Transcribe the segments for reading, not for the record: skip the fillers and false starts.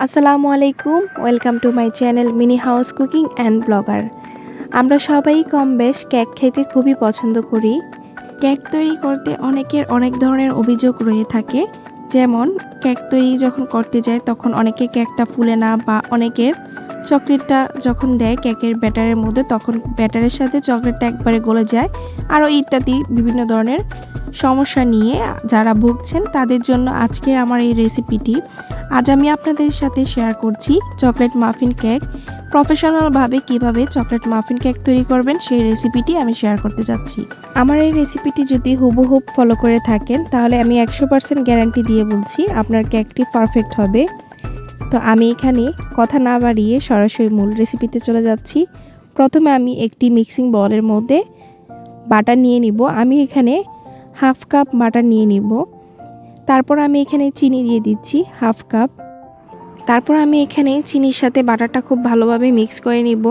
আসসালামু আলাইকুম, welcome to my channel mini house cooking and blogger. আমরা সবাই কম বেশ কেক খেতে খুবই পছন্দ করি। কেক তৈরি করতে অনেকের অনেক ধরনের অভিযোগ রয়ে থাকে, যেমন কেক তৈরি যখন করতে যায় তখন অনেকে কেকটা ফুলে না, বা অনেকের চকলেটটা যখন দেয় কেকের ব্যাটারের মধ্যে তখন ব্যাটারের সাথে চকলেটটা একবারে গলে যায়, আরও ইত্যাদি বিভিন্ন ধরনের সমস্যা নিয়ে যারা ভুগছেন তাদের জন্য আজকের আমার এই রেসিপিটি। আজ আমি আপনাদের সাথে শেয়ার করছি চকলেট মাফিন কেক। প্রফেশনালভাবে কিভাবে চকলেট মাফিন কেক তৈরি করবেন সেই রেসিপিটি আমি শেয়ার করতে যাচ্ছি। আমার এই রেসিপিটি যদি হুবহুব ফলো করে থাকেন তাহলে আমি 100% গ্যারান্টি দিয়ে বলছি আপনার কেকটি পারফেক্ট হবে। তো আমি এখানে কথা না বাড়িয়ে সরাসরি মূল রেসিপিতে চলে যাচ্ছি। প্রথমে আমি একটি মিক্সিং বোলের মধ্যে বাটার নিয়ে নিব। আমি এখানে হাফ কাপ বাটার নিয়ে নিব। তারপর আমি এখানে চিনি দিয়ে দিচ্ছি হাফ কাপ। তারপর আমি এখানে চিনির সাথে বাটারটা খুব ভালোভাবে মিক্স করে নিব।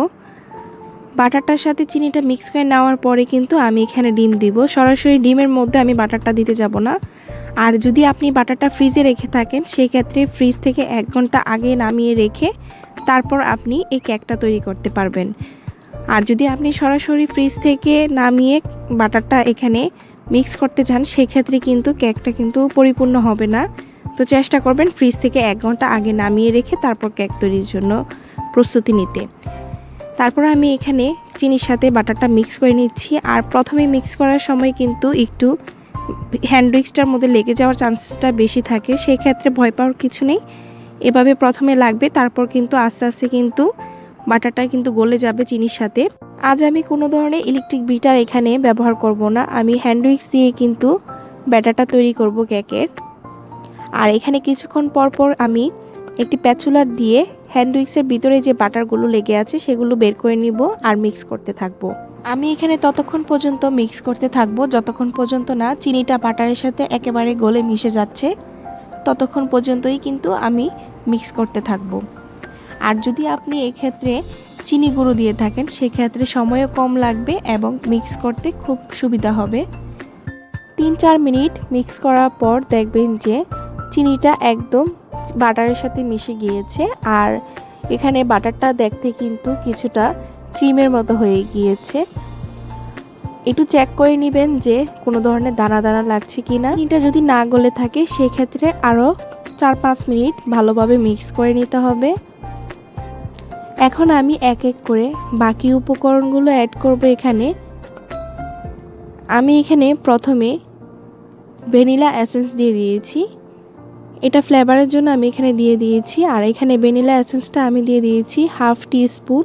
বাটারটার সাথে চিনিটা মিক্স করে নেওয়ার পরে কিন্তু আমি এখানে ডিম দিব। সরাসরি ডিমের মধ্যে আমি বাটারটা দিতে যাব না। আর যদি আপনি বাটারটা ফ্রিজে রেখে থাকেন সেই ক্ষেত্রে ফ্রিজ থেকে 1 ঘন্টা আগে নামিয়ে রেখে তারপর আপনি এই কেকটা তৈরি করতে পারবেন। আর যদি আপনি সরাসরি ফ্রিজ থেকে নামিয়ে বাটারটা এখানে মিক্স করতে চান সেক্ষেত্রে কিন্তু কেকটা কিন্তু পরিপূর্ণ হবে না। তো চেষ্টা করবেন ফ্রিজ থেকে 1 ঘন্টা আগে নামিয়ে রেখে তারপর কেক তৈরির জন্য প্রস্তুতি নিতে। তারপর আমি এখানে চিনির সাথে বাটারটা মিক্স করে নিচ্ছি। আর প্রথমে মিক্স করার সময় কিন্তু একটু হ্যান্ড উইক্সটার মধ্যে লেগে যাওয়ার চান্সেসটা বেশি থাকে, সেই ক্ষেত্রে ভয় পাওয়ার কিছু নেই। এভাবে প্রথমে লাগবে, তারপর কিন্তু আস্তে আস্তে কিন্তু বাটারটা কিন্তু গলে যাবে চিনির সাথে। আজ আমি কোনো ধরনের ইলেকট্রিক বিটার এখানে ব্যবহার করব না, আমি হ্যান্ড উইক্স দিয়ে কিন্তু ব্যাটারটা তৈরি করব কেকের। আর এখানে কিছুক্ষণ পর পর আমি একটি প্যাচুলার দিয়ে হ্যান্ড উইক্সের ভিতরে যে বাটারগুলো লেগে আছে সেগুলো বের করে নিব আর মিক্স করতে থাকবো। আমি এখানে ততক্ষণ পর্যন্ত মিক্স করতে থাকবো যতক্ষণ পর্যন্ত না চিনিটা বাটারের সাথে একেবারে গলে মিশে যাচ্ছে, ততক্ষণ পর্যন্তই কিন্তু আমি মিক্স করতে থাকবো। আর যদি আপনি এক্ষেত্রে চিনি গুঁড়ো দিয়ে থাকেন সেক্ষেত্রে সময়ও কম লাগবে এবং মিক্স করতে খুব সুবিধা হবে। 3-4 মিনিট মিক্স করার পর দেখবেন যে চিনিটা একদম বাটারের সাথে মিশে গিয়েছে। আর এখানে বাটারটা দেখতে কিন্তু কিছুটা ক্রিমের মতো হয়ে গিয়েছে। একটু চেক করে নেবেন যে কোনো ধরনের দানা দানা লাগছে কিনা। চিনিটা যদি না গলে থাকে সেক্ষেত্রে আরও 4-5 মিনিট ভালোভাবে মিক্স করে নিতে হবে। এখন আমি এক এক করে বাকি উপকরণগুলো অ্যাড করব এখানে। আমি এখানে প্রথমে ভ্যানিলা এসেন্স দিয়ে দিয়েছি, এটা ফ্লেভারের জন্য আমি এখানে দিয়ে দিয়েছি। আর এখানে ভ্যানিলা এসেন্সটা আমি দিয়ে দিয়েছি হাফ টিস্পুন।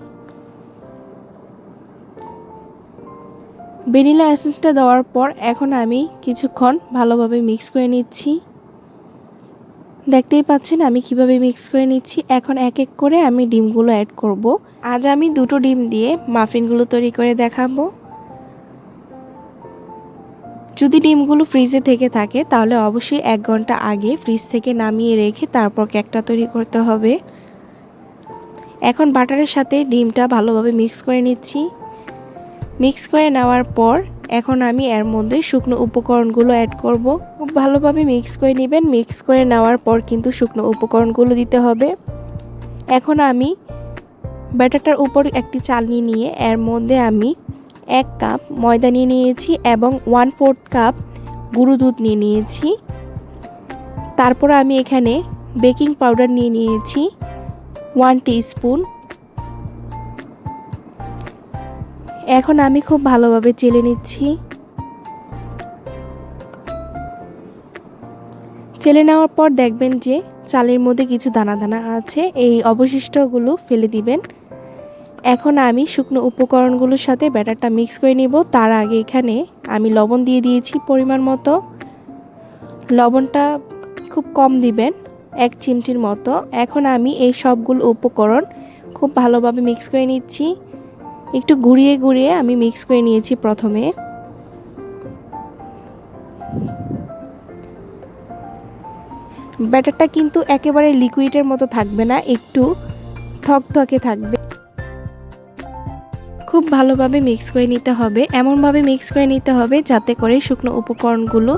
ভ্যানিলা এসেন্সটা দেওয়ার পর এখন আমি কিছুক্ষণ ভালোভাবে মিক্স করে নিচ্ছি। দেখতেই পাচ্ছেন আমি কিভাবে মিক্স করে নিচ্ছি। এখন এক এক করে আমি ডিমগুলো অ্যাড করব। আজ আমি 2টো ডিম দিয়ে মাফিনগুলো তৈরি করে দেখাবো। যদি ডিমগুলো ফ্রিজে থেকে থাকে তাহলে অবশ্যই 1 ঘন্টা আগে ফ্রিজ থেকে নামিয়ে রেখে তারপর কেকটা তৈরি করতে হবে। এখন বাটারের সাথে ডিমটা ভালোভাবে মিক্স করে নিচ্ছি। মিক্স করে নেওয়ার পর এখন আমি এর মধ্যে শুকনো উপকরণগুলো অ্যাড করব। খুব ভালোভাবে মিক্স করে নেবেন। মিক্স করে নেওয়ার পর কিন্তু শুকনো উপকরণগুলো দিতে হবে। এখন আমি ব্যাটারটার উপর একটি চালনি নিয়ে এর মধ্যে আমি 1 কাপ ময়দা নিয়ে নিয়েছি এবং 1/4 কাপ গুঁড়ো দুধ নিয়ে নিয়েছি। তারপর আমি এখানে বেকিং পাউডার নিয়ে নিয়েছি 1 টিস্পুন। এখন আমি খুব ভালোভাবে চেলে নিচ্ছি। চেলে নেওয়ার পর দেখবেন যে চালের মধ্যে কিছু দানা দানা আছে, এই অবশিষ্টগুলো ফেলে দিবেন। এখন আমি শুকনো উপকরণগুলোর সাথে ব্যাটারটা মিক্স করে নিব। তার আগে এখানে আমি লবণ দিয়ে দিয়েছি পরিমাণ মতো। লবণটা খুব কম দিবেন, 1 চিমটির মতো। এখন আমি এই সবগুলো উপকরণ খুব ভালোভাবে মিক্স করে নিচ্ছি। একটু ঘুরিয়ে ঘুরিয়ে আমি মিক্স করে নিয়েছি প্রথমে। ব্যাটারটা কিন্তু একেবারে লিকুইডের মতো থাকবে না, একটু থকথকে থাকবে। খুব ভালোভাবে মিক্স করে নিতে হবে, এমনভাবে মিক্স করে নিতে হবে যাতে করে শুকনো উপকরণগুলো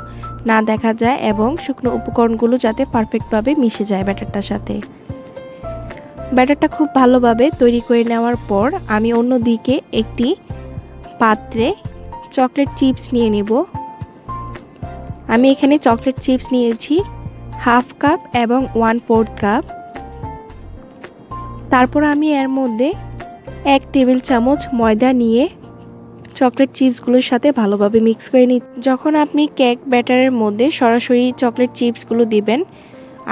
না দেখা যায় এবং শুকনো উপকরণগুলো যাতে পারফেক্টভাবে মিশে যায় ব্যাটারটার সাথে। ব্যাটারটা খুব ভালোভাবে তৈরি করে নেওয়ার পর আমি অন্যদিকে একটি পাত্রে চকলেট চিপস নিয়ে নেব। আমি এখানে চকলেট চিপস নিয়েছি 1/2 কাপ এবং 1/4 কাপ। তারপর আমি এর মধ্যে 1 টেবিল চামচ ময়দা নিয়ে চকলেট চিপসগুলোর সাথে ভালোভাবে মিক্স করে নিই। যখন আপনি কেক ব্যাটারের মধ্যে সরাসরি চকলেট চিপসগুলো দিবেন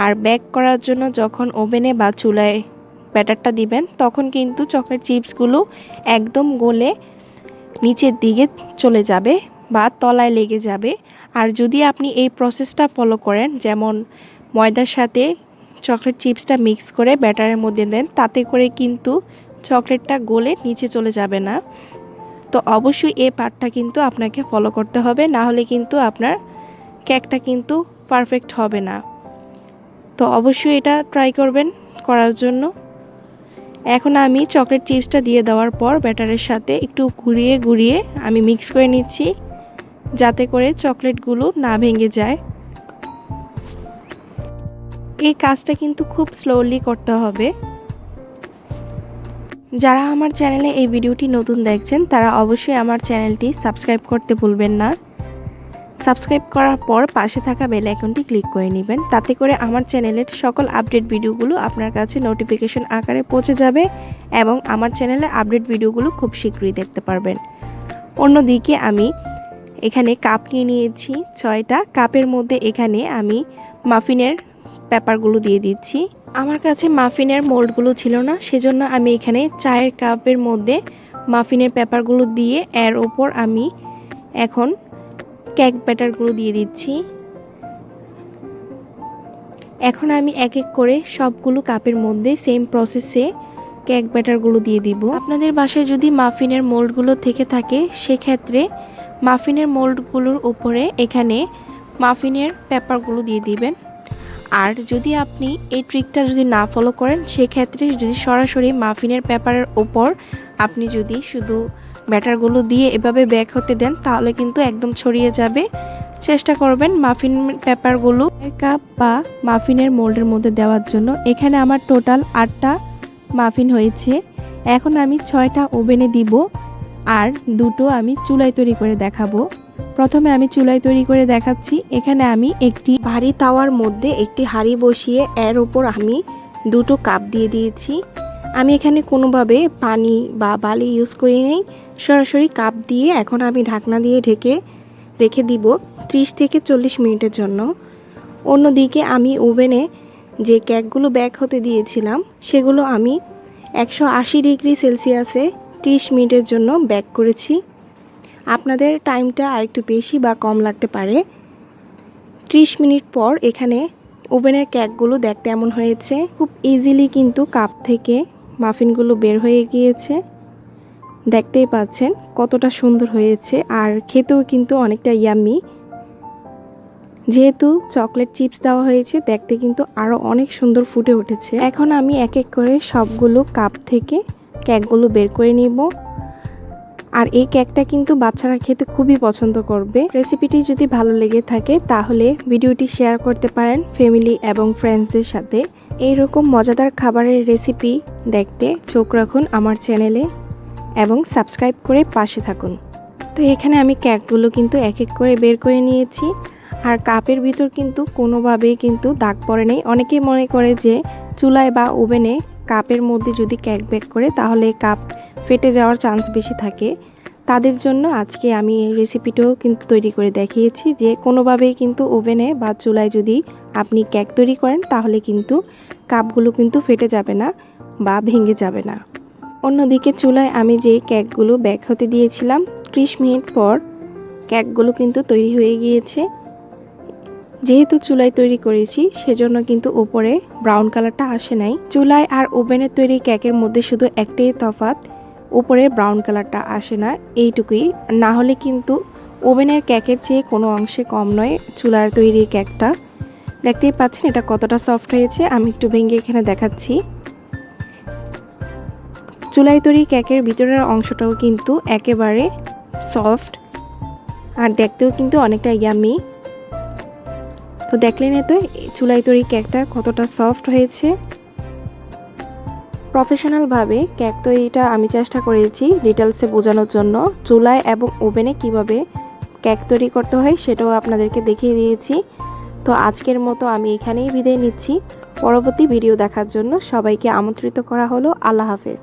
আর বেক করার জন্য যখন ওভেনে বা চুলায় ব্যাটারটা দিবেন, তখন কিন্তু চকলেট চিপসগুলো একদম গলে নিচের দিকে চলে যাবে বা তলায় লেগে যাবে। আর যদি আপনি এই প্রসেসটা ফলো করেন, যেমন ময়দার সাথে চকলেট চিপসটা মিক্স করে ব্যাটারের মধ্যে দেন, তাতে করে কিন্তু চকলেটটা গলে নিচে চলে যাবে না। তো অবশ্যই এই পার্টটা কিন্তু আপনাকে ফলো করতে হবে, না হলে কিন্তু আপনার কেকটা কিন্তু পারফেক্ট হবে না। তো অবশ্যই এটা ট্রাই করবেন করার জন্য। এখন আমি চকলেট চিপসটা দিয়ে দেওয়ার পর ব্যাটারের সাথে একটু ঘুরিয়ে আমি মিক্স করে নিচ্ছি, যাতে করে চকলেটগুলো না ভেঙে যায়। এই কাজটা কিন্তু খুব স্লোলি করতে হবে। যারা আমার চ্যানেলে এই ভিডিওটি নতুন দেখছেন, তারা অবশ্যই আমার চ্যানেলটি সাবস্ক্রাইব করতে ভুলবেন না। সাবস্ক্রাইব করার পর পাশে থাকা বেল আইকনটি ক্লিক করে নেবেন, তাতে করে আমার চ্যানেলের সকল আপডেট ভিডিওগুলো আপনার কাছে নোটিফিকেশন আকারে পৌঁছে যাবে এবং আমার চ্যানেলের আপডেট ভিডিওগুলো খুব শীঘ্রই দেখতে পারবেন। অন্যদিকে আমি এখানে কাপ নিয়ে নিয়েছি 6টা। কাপের মধ্যে এখানে আমি মাফিনের পেপারগুলো দিয়ে দিচ্ছি। আমার কাছে মাফিনের মোল্ডগুলো ছিল না, সেজন্য আমি এখানে চায়ের কাপের মধ্যে মাফিনের পেপারগুলো দিয়ে এর ওপর আমি এখন কেক ব্যাটারগুলো দিয়ে দিচ্ছি। এখন আমি এক এক করে সবগুলো কাপের মধ্যে সেম প্রসেসে কেক ব্যাটারগুলো দিয়ে দিব। আপনাদের বাসায় যদি মাফিনের মোল্ডগুলো থেকে থাকে, সেক্ষেত্রে মাফিনের মোল্ডগুলোর উপরে এখানে মাফিনের পেপারগুলো দিয়ে দিবেন। আর যদি আপনি এই ট্রিকটা যদি না ফলো করেন, সেক্ষেত্রে যদি সরাসরি মাফিনের পেপারের ওপর আপনি যদি শুধু ব্যাটারগুলো দিয়ে এভাবে বেক হতে দেন, তাহলে কিন্তু একদম ছড়িয়ে যাবে। চেষ্টা করবেন মাফিন পেপারগুলো কাপ বা মাফিনের মোল্ডের মধ্যে দেওয়ার জন্য। এখানে আমার টোটাল 8টা মাফিন হয়েছে। এখন আমি 6টা ওভেনে দিব আর 2টো আমি চুলায় তৈরি করে দেখাবো। প্রথমে আমি চুলায় তৈরি করে দেখাচ্ছি। এখানে আমি একটি ভারী তাওয়ার মধ্যে একটি হাঁড়ি বসিয়ে এর উপর আমি 2টো কাপ দিয়ে দিয়েছি। আমি এখানে কোনোভাবে পানি বা বালি ইউজ করি নেই, সরাসরি কাপ দিয়ে এখন আমি ঢাকনা দিয়ে ঢেকে রেখে দিব 30 থেকে 40 মিনিটের জন্য। অন্যদিকে আমি ওভেনে যে কেকগুলো বেক হতে দিয়েছিলাম, সেগুলো আমি 180 ডিগ্রি সেলসিয়াসে 30 মিনিটের জন্য বেক করেছি। আপনাদের টাইমটা আরেকটু বেশি বা কম লাগতে পারে। 30 মিনিট পর এখানে ওভেনের কেকগুলো দেখতে এমন হয়েছে। খুব ইজিলি কিন্তু কাপ থেকে মাফিনগুলো বের হয়ে গিয়েছে। দেখতেই পাচ্ছেন কতটা সুন্দর হয়েছে, আর খেতেও কিন্তু অনেকটা ইয়াম্মি। যেহেতু চকলেট চিপস দেওয়া হয়েছে, দেখতে কিন্তু আরও অনেক সুন্দর ফুটে উঠেছে। এখন আমি এক এক করে সবগুলো কাপ থেকে কেকগুলো বের করে নিব। আর এই কেকটা কিন্তু বাচ্চারা খেতে খুবই পছন্দ করবে। রেসিপিটি যদি ভালো লেগে থাকে, তাহলে ভিডিওটি শেয়ার করতে পারেন ফ্যামিলি এবং ফ্রেন্ডসদের সাথে। এইরকম মজাদার খাবারের রেসিপি দেখতে চোখ রাখুন আমার চ্যানেলে এবং সাবস্ক্রাইব করে পাশে থাকুন। তো এখানে আমি কেকগুলো কিন্তু এক এক করে বের করে নিয়েছি। আর কাপের ভিতর কিন্তু কোনোভাবেই কিন্তু দাগ পড়ে নেই। অনেকেই মনে করে যে চুলায় বা ওভেনে কাপের মধ্যে যদি কেক বেক করে, তাহলে কাপ ফেটে যাওয়ার চান্স বেশি থাকে। তাদের জন্য আজকে আমি এই রেসিপিটাও কিন্তু তৈরি করে দেখিয়েছি যে কোনোভাবেই কিন্তু ওভেনে বা চুলায় যদি আপনি কেক তৈরি করেন, তাহলে কিন্তু কাপগুলো কিন্তু ফেটে যাবে না বা ভেঙে যাবে না। অন্যদিকে চুলায় আমি যে কেকগুলো বেক হতে দিয়েছিলাম, 30 মিনিট পর কেকগুলো কিন্তু তৈরি হয়ে গিয়েছে। যেহেতু চুলায় তৈরি করেছি, সেজন্য কিন্তু উপরে ব্রাউন কালারটা আসে নাই। চুলায় আর ওভেনে তৈরি কেকের মধ্যে শুধু একটাই তফাৎ, উপরে ব্রাউন কালারটা আসে না, এইটুকুই। না হলে কিন্তু ওভেনের কেকের চেয়ে কোনো অংশে কম নয় চুলার তৈরি কেকটা। দেখতেই পাচ্ছেন এটা কতটা সফট হয়েছে। আমি একটু ভেঙে এখানে দেখাচ্ছি। চুলায় তৈরি কেকের ভিতরের অংশটাও কিন্তু একেবারে সফট, আর দেখতেও কিন্তু অনেকটা ইয়াম্মি। তো দেখলেন তো চুলায় তৈরি কেকটা কতটা সফট হয়েছে। প্রফেশনালভাবে কেক তৈরিটা আমি চেষ্টা করেছি ডিটেলসে বোঝানোর জন্য। চুলায় এবং ওভেনে কিভাবে কেক তৈরি করতে হয় সেটাও আপনাদেরকে দেখিয়ে দিয়েছি। তো আজকের মতো আমি এখানেই বিদায় নিচ্ছি। পরবর্তী ভিডিও দেখার জন্য সবাইকে আমন্ত্রিত করা হলো। আল্লাহ হাফেজ।